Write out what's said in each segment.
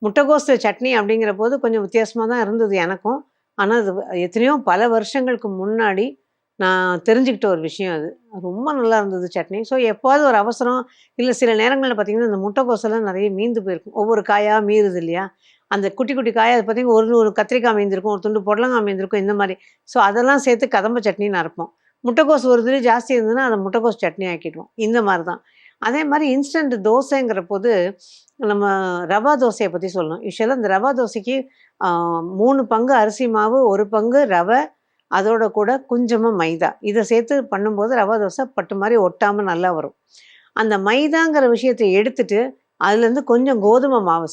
முட்டைகோஸ் சட்னி அப்படிங்கிற போது கொஞ்சம் வித்தியாசமா தான் இருந்தது எனக்கும். ஆனா, அது எத்தனையோ பல வருஷங்களுக்கு முன்னாடி நான் தெரிஞ்சுக்கிட்ட ஒரு விஷயம் அது. ரொம்ப நல்லா இருந்தது சட்னி. ஸோ, எப்போவாவது ஒரு அவசரம், இல்ல சில நேரங்கள்ல பார்த்தீங்கன்னா, இந்த முட்டைக்கோஸெல்லாம் நெறைய மீந்து போயிருக்கும். ஒவ்வொரு காயா மீறுது இல்லையா? அந்த குட்டி, குட்டி காயா அது பார்த்தீங்கன்னா, ஒரு கத்திரிக்காய் மீந்திருக்கும், ஒரு துண்டு புடலங்காய் மீந்திருக்கும், இந்த மாரி. ஸோ, அதெல்லாம் சேர்த்து கதம்ப சட்னின்னு அரைப்போம். முட்டைக்கோஸ் ஒரு துளி ஜாஸ்தி இருந்ததுன்னா, அத முட்டைக்கோஸ் சட்னி ஆக்கிடுவோம். இந்த மாரி தான். அதே மாரி இன்ஸ்டன்ட் தோசைங்கிற போது, நம்ம ரவா தோசைய பத்தி சொல்லணும். யூசுவலா இந்த ரவா தோசைக்கு ஆ 3 பங்கு அரிசி மாவு, 1 பங்கு ரவை, அதோட கூட கொஞ்சமா மைதா. இத சேர்த்து பண்ணும்போது ரவா தோசை பட்டு மாரி ஒட்டாம நல்லா வரும். அந்த மைதாங்கிற விஷயத்த எடுத்துட்டு, அதுலேருந்து கொஞ்சம் கோதுமை மாவு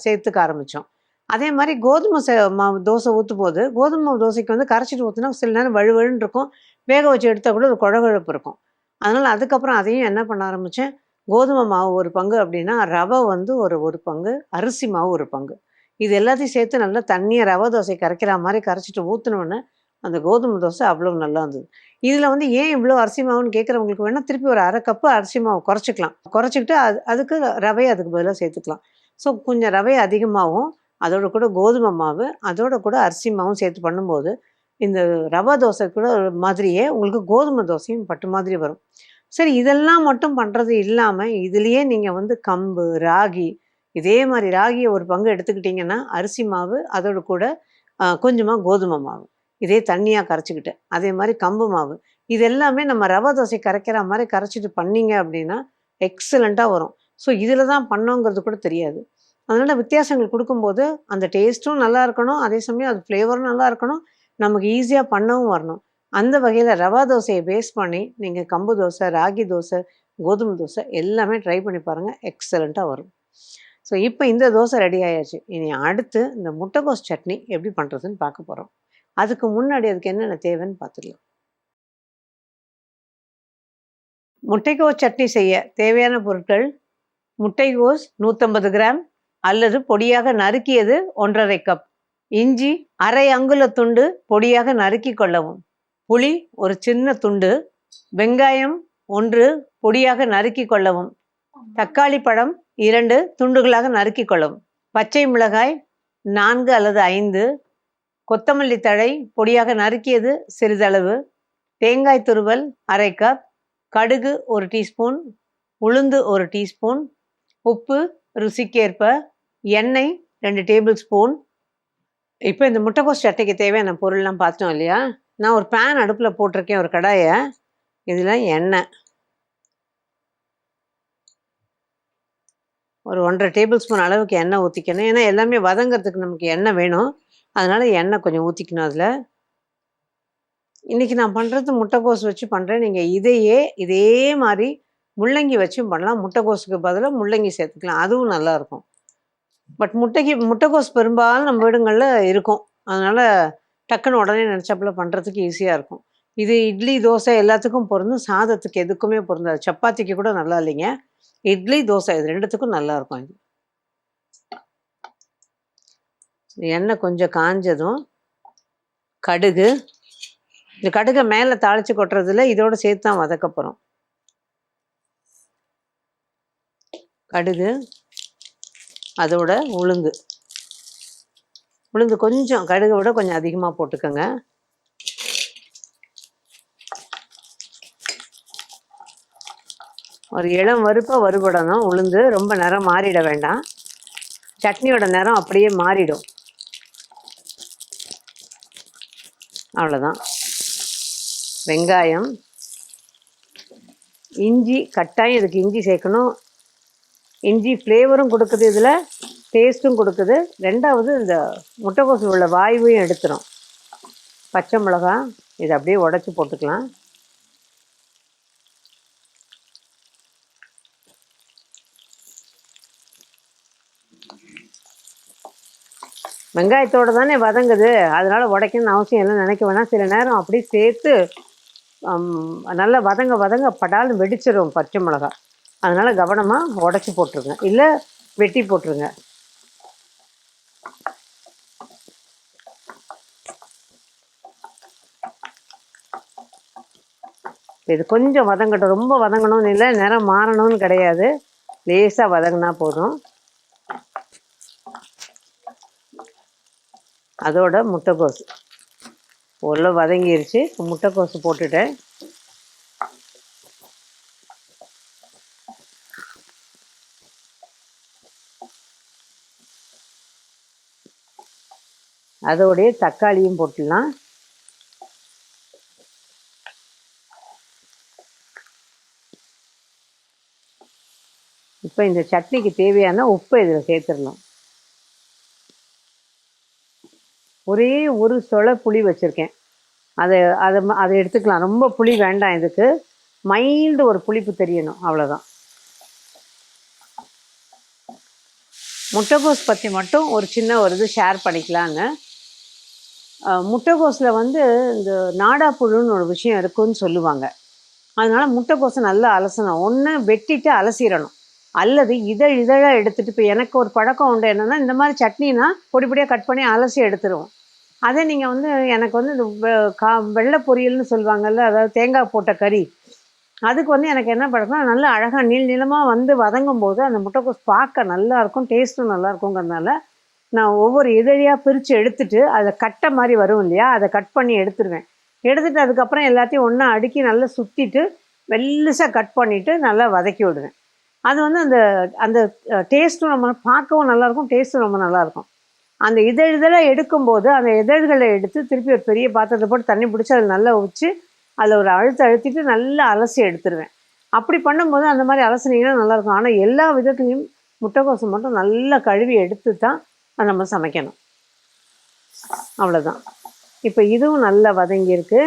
சேர்த்துக்க ஆரம்பிச்சோம். அதே மாரி கோதுமை மாவு தோசை ஊத்தும்போது, கோதுமை மாவு தோசைக்கு வந்து கரைச்சிட்டு ஊத்துனா சில நேரம் வழுவழுன்னு இருக்கும். வேக வச்சு எடுத்தா கூட ஒரு கொழகொழப்பு இருக்கும். அதனால அதுக்கப்புறம் அதையும் என்ன பண்ண ஆரம்பிச்சேன், கோதுமை மாவு 1 பங்கு அப்படின்னா, ரவை வந்து ஒரு பங்கு, அரிசி மாவு 1 பங்கு. இது எல்லாத்தையும் சேர்த்து நல்லா தண்ணியா ரவை தோசை கரைக்கிற மாரி கரைச்சிட்டு ஊத்துனோனே, அந்த கோதுமை தோசை அவ்வளோ நல்லா இருந்தது. இதில வந்து ஏன் இவ்வளோ அரிசி மாவுன்னு கேட்குறவங்களுக்கு வேணா, திருப்பி ஒரு 1/2 கப்பு அரிசி மாவு குறைச்சுக்கலாம். குறைச்சுக்கிட்டு அதுக்கு ரவைய அதுக்கு பதிலா சேர்த்துக்கலாம். ஸோ கொஞ்சம் ரவை அதிகமாவும், அதோட கூட கோதுமை மாவு, அதோட கூட அரிசி மாவும் சேர்த்து பண்ணும்போது, இந்த ரவா தோசை கூட மாதிரியே உங்களுக்கு கோதுமை தோசையும் பட்டு மாதிரி வரும். சரி இதெல்லாம் மட்டும் பண்றது இல்லாம, இதுலயே நீங்க வந்து கம்பு, ராகி இதே மாரி ராகிய 1 பங்கு எடுத்துக்கிட்டீங்கன்னா, அரிசி மாவு, அதோட கூட கொஞ்சமா கோதுமை மாவு. இதே தண்ணியா கரைச்சுக்கிட்டு. அதே மாரி கம்பு மாவு. இது எல்லாமே நம்ம ரவா தோசை கரைக்கிற மாரி கரைச்சிட்டு பண்ணீங்க அப்படின்னா, எக்ஸலன்ட்டா வரும். ஸோ இதில தான் பண்ணோங்கிறது கூட தெரியாது. அதனால வித்தியாசங்கள் குடுக்கும்போது, அந்த டேஸ்ட்டும் நல்லா இருக்கணும். அதே சமயம் அது ஃப்ளேவரும் நல்லா இருக்கணும். நமக்கு ஈஸியா பண்ணவும் வரணும். அந்த வகையில ரவா தோசைய பேஸ் பண்ணி, நீங்க கம்பு தோசை, ராகி தோசை, கோதுமை தோசை எல்லாமே ட்ரை பண்ணி பாருங்க. எக்ஸலன்ட்டா வரும். ஸோ இப்ப இந்த தோசை ரெடி ஆயாச்சு. இனி அடுத்து இந்த முட்டைகோஸ் சட்னி எப்படி பண்றதுன்னு பார்க்க போறோம். அதுக்கு முன்னாடி அதுக்கு என்னென்ன தேவைன்னு பார்த்துடலாம். முட்டைக்கோஸ் சட்னி செய்ய தேவையான பொருட்கள்: முட்டைகோஸ் 150 கிராம் அல்லது பொடியாக நறுக்கியது 1 1/2 கப். இஞ்சி அரை அங்குல துண்டு பொடியாக நறுக்கிக் கொள்ளவும். புளி ஒரு சின்ன துண்டு. வெங்காயம் 1 பொடியாக நறுக்கிக் கொள்ளவும். தக்காளி பழம் 2 துண்டுகளாக நறுக்கிக் கொள்ளவும். பச்சை மிளகாய் 4 அல்லது 5. கொத்தமல்லி தழை பொடியாக நறுக்கியது சிறிதளவு. தேங்காய் துருவல் 1/2 கப். கடுகு 1 டீஸ்பூன். உளுந்து 1 டீஸ்பூன். உப்பு ருசிக்கேற்ப. எண்ணெய் 2 டேபிள் ஸ்பூன். இப்போ இந்த முட்டைக்கோஸ் சட்னிக்கு தேவையான பொருள்லாம் பார்த்தோம் இல்லையா? நான் ஒரு பேன் அடுப்புல போட்டிருக்கேன், ஒரு கடாய. இதில எண்ணெய் ஒரு 1 1/2 டேபிள் ஸ்பூன் அளவுக்கு எண்ணெய் ஊத்திக்கணும். ஏன்னா எல்லாமே வதங்கறதுக்கு நமக்கு எண்ணெய் வேணும். அதனால எண்ணெய் கொஞ்சம் ஊத்திக்கணும் அதில. இன்னைக்கு நான் பண்றது முட்டைக்கோஸ் வச்சு பண்றேன். நீங்க இதே மாரி முள்ளங்கி வச்சும் பண்ணலாம். முட்டைக்கோஸுக்கு பதிலா முள்ளங்கி சேர்த்துக்கலாம். அதுவும் நல்லாயிருக்கும். பட் முட்டைக்கோஸ் பெரும்பாலும் நம்ம வீடுங்கள்ல இருக்கும். அதனால டக்குன்னு உடனே நினச்சாப்புல பண்றதுக்கு ஈஸியா இருக்கும். இது இட்லி, தோசை எல்லாத்துக்கும் பொருந்தும். சாதத்துக்கு எதுக்குமே பொருந்தாது. சப்பாத்திக்கு கூட நல்லா இல்லைங்க. இட்லி, தோசை இது 2த்துக்கும் நல்லாயிருக்கும் இது. எண்ணெய் கொஞ்சம் காஞ்சதும் கடுகு. இந்த கடுக மேல தாளிச்சு கொட்டுறதில்ல. இதோட சேர்த்து தான் வதக்க போறோம். கடுகு, அதோட உளுந்து. உளுந்து கொஞ்சம் கடுகை விட கொஞ்சம் அதிகமா போட்டுக்கோங்க. ஒரு இளம் வறுப்பா வறுபடணும் உளுந்து. ரொம்ப நிறம் மாறிட வேண்டாம். சட்னியோட நிறம் அப்படியே மாறிடும். அவ்வளோதான். வெங்காயம், இஞ்சி கட்டாயம் இதுக்கு இஞ்சி சேர்க்கணும். இஞ்சி ஃப்ளேவரும் கொடுக்குது, இதில் டேஸ்ட்டும் கொடுக்குது. 2வது இந்த முட்டைக்கோஸில் உள்ள வாயுவையும் எடுத்துரும். பச்சை மிளகாய் இதை அப்படியே உடச்சி போட்டுக்கலாம். வெங்காயத்தோடு தானே வதங்குது, அதனால உடைக்கணும்னு அவசியம் இல்லை நினைக்க வேணாம். சில நேரம் அப்படி சேர்த்து நல்லா வதங்க படாலும் வெடிச்சிடும் பச்சை மிளகாய். அதனால கவனமாக உடச்சி போட்டுருங்க, இல்லை வெட்டி போட்டுருங்க. இது கொஞ்சம் வதங்கட்டும். ரொம்ப வதங்கணும்னு இல்லை, நிறம் மாறணும்னு கிடையாது. லேசாக வதங்கினா போதும். அதோட முட்டைக்கோசு ஓரளவு வதங்கிருச்சு. முட்டைக்கோசு போட்டுட்டேன். அதோடைய தக்காளியும் போட்டுடலாம். இப்போ இந்த சட்னிக்கு தேவையான உப்பை இதில் சேர்த்துடலாம். ஒரே ஒரு சொலை புளி வச்சுருக்கேன். அதை அதை அதை எடுத்துக்கலாம். ரொம்ப புளி வேண்டாம் இதுக்கு. மைல்டு ஒரு புளிப்பு தெரியணும், அவ்வளோதான். முட்டைக்கோஸ் பற்றி மட்டும் ஒரு சின்ன ஒரு இது ஷேர் பண்ணிக்கலான்னு. முட்டைக்கோஸில் வந்து இந்த நாடாப்புழுன்னு ஒரு விஷயம் இருக்குன்னு சொல்லுவாங்க. அதனால் முட்டைக்கோஸை நல்லா அலசணும். ஒன்று வெட்டிட்டு அலசிடணும், அல்லது இதழாக எடுத்துகிட்டு. இப்போ எனக்கு ஒரு பழக்கம் உண்டு, என்னென்னா இந்த மாதிரி சட்னினா பொடி பொடியாக கட் பண்ணி அலசி எடுத்துருவோம். அதே நீங்கள் வந்து எனக்கு வந்து இந்த வெள்ளை பொரியல்னு சொல்லுவாங்கள்ல, அதாவது தேங்காய் போட்ட கறி, அதுக்கு வந்து எனக்கு என்ன பழக்கம்னா நல்லா அழகாக நீளமாக வந்து வதங்கும் போது அந்த முட்டைக்கோஸ் பார்க்க நல்லாயிருக்கும், டேஸ்ட்டும் நல்லா இருக்குங்கிறதுனால நான் ஒவ்வொரு இதழியாக பிரித்து எடுத்துட்டு அதை கட்டை மாதிரி வரும் இல்லையா, அதை கட் பண்ணி எடுத்துருவேன். எடுத்துகிட்டு அதுக்கப்புறம் எல்லாத்தையும் ஒன்றா அடுக்கி நல்லா சுற்றிட்டு வெல்லுசாக கட் பண்ணிவிட்டு நல்லா வதக்கி விடுவேன். அது வந்து அந்த அந்த டேஸ்ட்டும் நம்ம பார்க்கவும் நல்லாயிருக்கும், டேஸ்ட்டும் ரொம்ப நல்லாயிருக்கும். அந்த இதழாக எடுக்கும்போது அந்த இதழ்களை எடுத்து திருப்பி ஒரு பெரிய பாத்திரத்தை போட்டு தண்ணி பிடிச்சி அதில் நல்லா வச்சு அதில் ஒரு அழுத்திட்டு நல்லா அலசி எடுத்துருவேன். அப்படி பண்ணும்போது அந்த மாதிரி அலசினீங்கன்னா நல்லாயிருக்கும். ஆனால் எல்லா விதத்துலேயும் முட்டைக்கோசு மட்டும் நல்லா கழுவி எடுத்து தான் நம்ம சமைக்கணும். அவ்வளோதான். இப்போ இதுவும் நல்லா வதங்கியிருக்கு.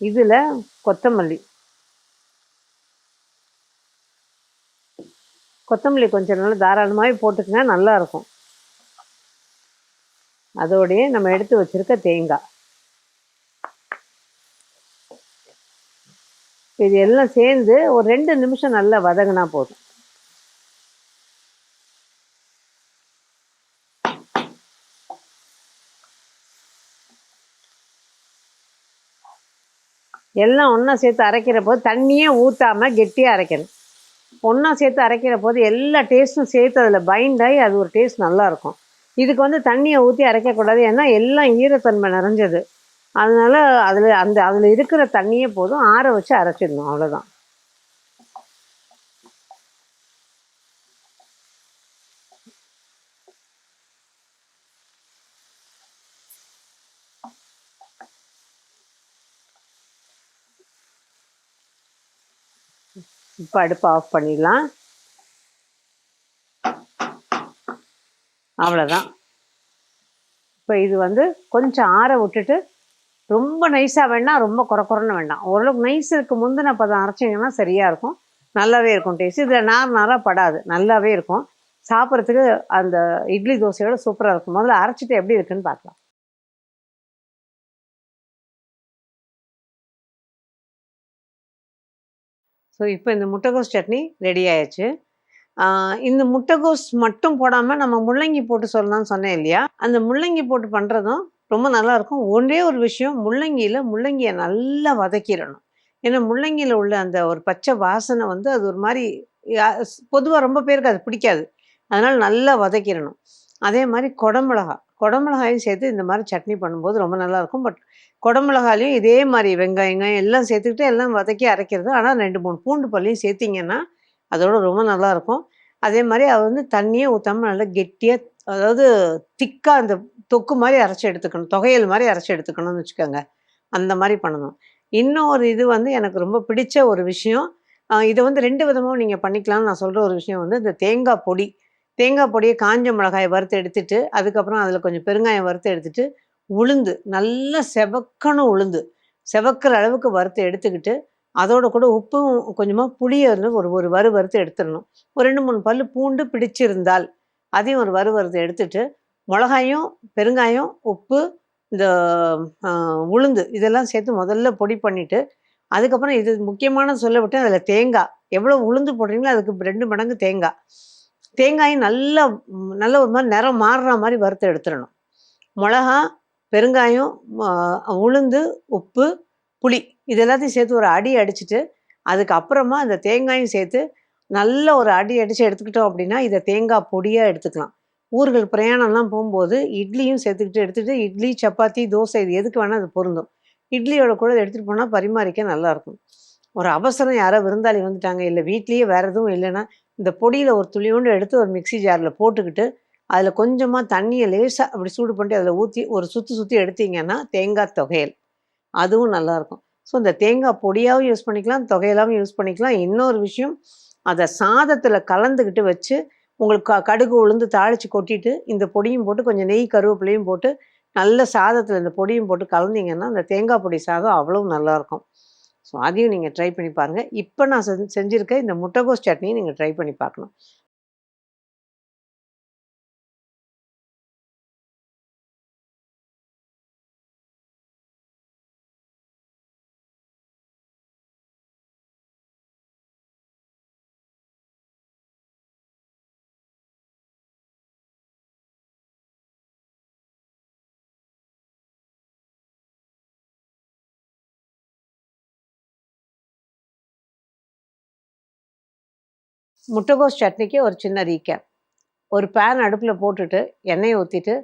இதில் கொத்தமல்லி கொஞ்சம் நல்லா தாராளமாகவே போட்டுக்கங்க, நல்லாயிருக்கும். அதோடைய நம்ம எடுத்து வச்சுருக்க தேங்காய், இது எல்லாம் சேர்ந்து ஒரு 2 நிமிஷம் நல்லா வதங்கினா போதும். எல்லாம் ஒன்றா சேர்த்து அரைக்கிற போது தண்ணியே ஊற்றாமல் கெட்டியாக அரைக்கணும். ஒன்றா சேர்த்து அரைக்கிற போது எல்லா டேஸ்ட்டும் சேர்த்து அதில் பைண்ட் ஆகி அது ஒரு டேஸ்ட் நல்லாயிருக்கும். இதுக்கு வந்து தண்ணியை ஊற்றி அரைக்கக்கூடாது, ஏன்னா எல்லாம் ஈரத்தன்மை நிறைஞ்சது. அதனால் அதில் இருக்கிற தண்ணியே போதும், ஆற வச்சு அரைச்சிடணும், அவ்வளோதான். இப்போ அடுப்பை ஆஃப் பண்ணிடலாம். அவ்வளோதான். இப்போ இது வந்து கொஞ்சம் ஆற விட்டுட்டு, ரொம்ப நைஸாக வேண்டாம், ரொம்ப குறன்னு வேண்டாம், ஓரளவுக்கு நைஸுக்கு முந்தின பதம் அரைச்சிங்கன்னா சரியாக இருக்கும், நல்லாவே இருக்கும் டேஸ்ட். இதில் நாராக படாது, நல்லாவே இருக்கும் சாப்பிட்றதுக்கு. அந்த இட்லி தோசையோட சூப்பராக இருக்கும். முதல்ல அரைச்சிட்டு எப்படி இருக்குன்னு பார்க்கலாம். ஸோ இப்போ இந்த முட்டைகோஸ் சட்னி ரெடி ஆயிடுச்சு. இந்த முட்டைகோஸ் மட்டும் போடாமல் நம்ம முள்ளங்கி போட்டு சொல்லலாம்னு சொன்னேன் இல்லையா, அந்த முள்ளங்கி போட்டு பண்ணுறதும் ரொம்ப நல்லாயிருக்கும். ஒன்றே ஒரு விஷயம், முள்ளங்கியை நல்லா வதக்கிடணும். ஏன்னா முள்ளங்கியில் உள்ள அந்த ஒரு பச்சை வாசனை வந்து அது ஒரு மாதிரி பொதுவாக ரொம்ப பேருக்கு அது பிடிக்காது. அதனால் நல்லா வதக்கிடணும். அதே மாதிரி குடமிளகாயும் சேர்த்து இந்த மாதிரி சட்னி பண்ணும்போது ரொம்ப நல்லாயிருக்கும். பட் குடமிளகாலையும் இதே மாதிரி வெங்காயம் எல்லாம் சேர்த்துக்கிட்டு எல்லாம் வதக்கி அரைக்கிறது. ஆனால் 2, 3 பூண்டு பல்லையும் சேர்த்திங்கன்னா அதோட ரொம்ப நல்லாயிருக்கும். அதே மாதிரி அது வந்து தண்ணியே ஊற்றாமல் நல்லா கெட்டியாக, அதாவது திக்காக அந்த தொக்கு மாதிரி அரைச்சி எடுத்துக்கணும், தொகையல் மாதிரி அரைச்சி எடுத்துக்கணும்னு வச்சுக்கோங்க. அந்த மாதிரி பண்ணணும். இன்னும் ஒரு இது வந்து எனக்கு ரொம்ப பிடிச்ச ஒரு விஷயம், இதை வந்து 2 விதமாகவும் நீங்கள் பண்ணிக்கலாம்னு நான் சொல்கிற ஒரு விஷயம் வந்து இந்த தேங்காய் பொடியை காஞ்ச மிளகாயை வறுத்து எடுத்துட்டு, அதுக்கப்புறம் அதில் கொஞ்சம் பெருங்காயம் வறுத்து எடுத்துட்டு, உளுந்து நல்லா செவக்கிற அளவுக்கு வறுத்து எடுத்துக்கிட்டு, அதோட கூட உப்பும் கொஞ்சமாக புளியை வந்து ஒரு வறுத்து எடுத்துடணும். ஒரு 2, 3 பல்லு பூண்டு பிடிச்சிருந்தால் அதையும் ஒரு வறுத்து எடுத்துட்டு, மிளகாயும் பெருங்காயம் உப்பு இந்த உளுந்து இதெல்லாம் சேர்த்து முதல்ல பொடி பண்ணிவிட்டு, அதுக்கப்புறம் இது முக்கியமான சொல்ல விட்டு அதில் தேங்காய் எவ்வளோ உளுந்து போடுறீங்களோ அதுக்கு 2 மடங்கு தேங்காயும் நல்லா நல்ல ஒரு மாதிரி நிறம் மாறுற மாதிரி வறுத்து எடுத்துடணும். மிளகா, பெருங்காயம், உளுந்து, உப்பு, புளி இது எல்லாத்தையும் சேர்த்து ஒரு அடி அடிச்சுட்டு, அதுக்கப்புறமா அந்த தேங்காயும் சேர்த்து நல்ல ஒரு அடி அடித்து எடுத்துக்கிட்டோம் அப்படின்னா இதை தேங்காய் பொடியாக எடுத்துக்கலாம். ஊர்கள் பிரயாணம்லாம் போம்போது, இட்லியும் சேர்த்துக்கிட்டு எடுத்துட்டு, இட்லி, சப்பாத்தி, தோசை இது எதுக்கு வேணா அது பொருந்தும். இட்லியோட கூட இத எடுத்துட்டு போனா பரிமாறிக்க நல்லாயிருக்கும். ஒரு அவசரம் யாரோ விருந்தாளி வந்துட்டாங்க, இல்ல வீட்லயே வேற எதுவும் இல்லன்னா, இந்த பொடியில ஒரு துளியோண்டு எடுத்து ஒரு மிக்ஸி ஜார்ல போட்டுக்கிட்டு, அதில கொஞ்சமா தண்ணிய லேசா அப்படி சூடு பண்ணிட்டு அதில ஊத்தி, ஒரு சுத்து சுத்தி எடுத்தீங்கன்னா, தேங்காய் தொகையல். அதுவும் நல்லாயிருக்கும். ஸோ இந்த தேங்காய் பொடியாவும் யூஸ் பண்ணிக்கலாம், தொகையலாவும் யூஸ் பண்ணிக்கலாம். இன்னொரு விஷயம், அத சாதத்தில கலந்துக்கிட்டு வச்சு, உங்களுக்கு கடுகு, உளுந்து தாளிச்சு கொட்டிட்டு, இந்த பொடியும் போட்டு கொஞ்சம் நெய், கருவேப்பிலையும் போட்டு, நல்ல சாதத்தில இந்த பொடியும் போட்டு கலந்தீங்கன்னா, அந்த தேங்காய் பொடி சாதம் அவ்வளவு நல்லாயிருக்கும். ஸோ அதையும் நீங்க ட்ரை பண்ணி பாருங்க. இப்ப நான் செஞ்சிருக்க இந்த முட்டைகோஸ் சட்னியும் நீங்க ட்ரை பண்ணி பார்க்கணும். முட்டைகோஸ் சட்னிக்கு ஒரு சின்ன ரீகேப். ஒரு பேன் அடுப்புல போட்டுட்டு, எண்ணெய ஊத்திட்டு,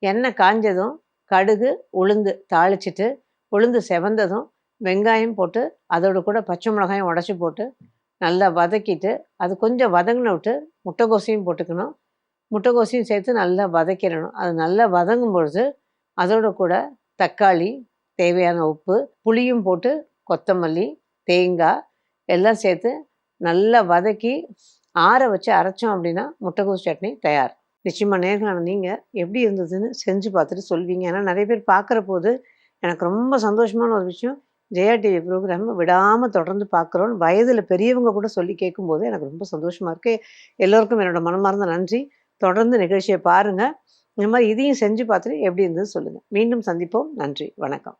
எண்ணெய் காஞ்சதும் கடுகு, உளுந்து தாளிச்சுட்டு, உளுந்து செவந்ததும் வெங்காயம் போட்டு, அதோட கூட பச்சை மிளகாயும் உடைச்சு போட்டு, நல்லா வதக்கிட்டு, அது கொஞ்சம் வதங்குன விட்டு முட்டைகோஸையும் போட்டுக்கணும். முட்டைகோஸையும் சேர்த்து நல்லா வதக்கிடணும். அது நல்லா வதங்கும் பொழுது, அதோட கூட தக்காளி, தேவையான உப்பு, புளியும் போட்டு, கொத்தமல்லி, தேங்காய் எல்லாம் சேர்த்து நல்லா வதக்கி, ஆற வச்சு அரைச்சோம் அப்படின்னா, முட்டைகோஸ் சட்னி தயார். நிச்சயமா நேர்களான நீங்க எப்படி இருந்ததுன்னு செஞ்சு பார்த்துட்டு சொல்வீங்க. ஏன்னா நெறைய பேர் பார்க்குறபோது, எனக்கு ரொம்ப சந்தோஷமான ஒரு விஷயம், ஜெயா டிவி ப்ரோகிராம விடாம தொடர்ந்து பார்க்குறோம். வயதில பெரியவங்க கூட சொல்லி கேட்கும்போது எனக்கு ரொம்ப சந்தோஷமா இருக்கு. எல்லோருக்கும் என்னோட மனமார்ந்த நன்றி. தொடர்ந்து நிகழ்ச்சிய பாருங்க. இந்த மாரி இதையும் செஞ்சு பார்த்துட்டு எப்படி இருந்ததுன்னு சொல்லுங்க. மீண்டும் சந்திப்போம். நன்றி. வணக்கம்.